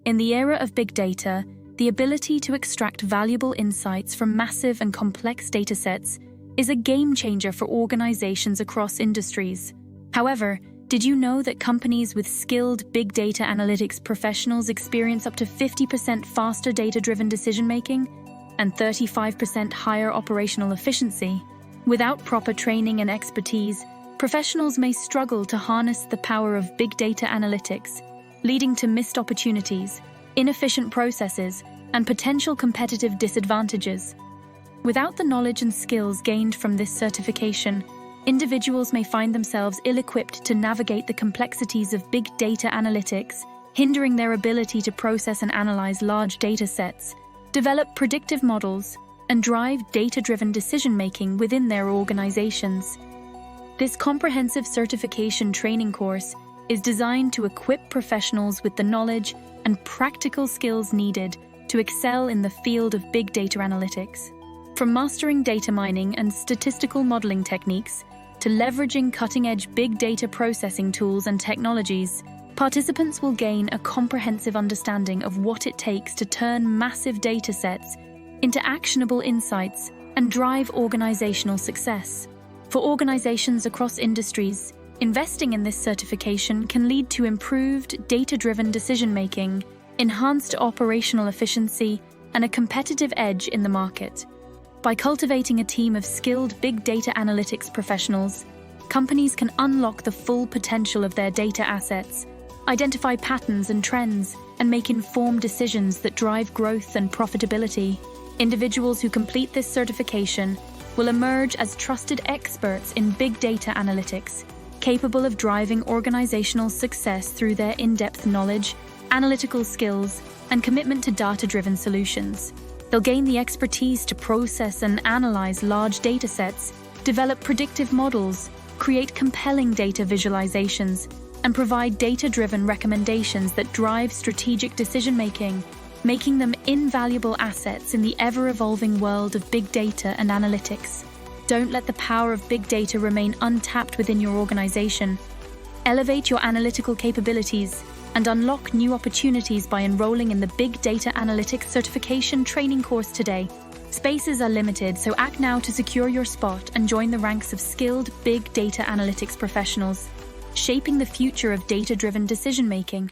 In the era of big data, the ability to extract valuable insights from massive and complex datasets is a game changer for organizations across industries. However, did you know that companies with skilled big data analytics professionals experience up to 50% faster data-driven decision-making and 35% higher operational efficiency? Without proper training and expertise, professionals may struggle to harness the power of big data analytics, leading to missed opportunities, inefficient processes, and potential competitive disadvantages. Without the knowledge and skills gained from this certification, individuals may find themselves ill-equipped to navigate the complexities of big data analytics, hindering their ability to process and analyze large data sets, develop predictive models, and drive data-driven decision-making within their organizations. This comprehensive certification training course is designed to equip professionals with the knowledge and practical skills needed to excel in the field of big data analytics. From mastering data mining and statistical modeling techniques to leveraging cutting-edge big data processing tools and technologies, participants will gain a comprehensive understanding of what it takes to turn massive data sets into actionable insights and drive organizational success. For organizations across industries, investing in this certification can lead to improved data-driven decision-making, enhanced operational efficiency, and a competitive edge in the market. By cultivating a team of skilled big data analytics professionals, companies can unlock the full potential of their data assets, identify patterns and trends, and make informed decisions that drive growth and profitability. Individuals who complete this certification will emerge as trusted experts in big data analytics, capable of driving organizational success through their in-depth knowledge, analytical skills, and commitment to data-driven solutions. They'll gain the expertise to process and analyze large datasets, develop predictive models, create compelling data visualizations, and provide data-driven recommendations that drive strategic decision-making, making them invaluable assets in the ever-evolving world of big data and analytics. Don't let the power of big data remain untapped within your organization. Elevate your analytical capabilities and unlock new opportunities by enrolling in the Big Data Analytics Certification Training course today. Spaces are limited, so act now to secure your spot and join the ranks of skilled big data analytics professionals, shaping the future of data-driven decision-making.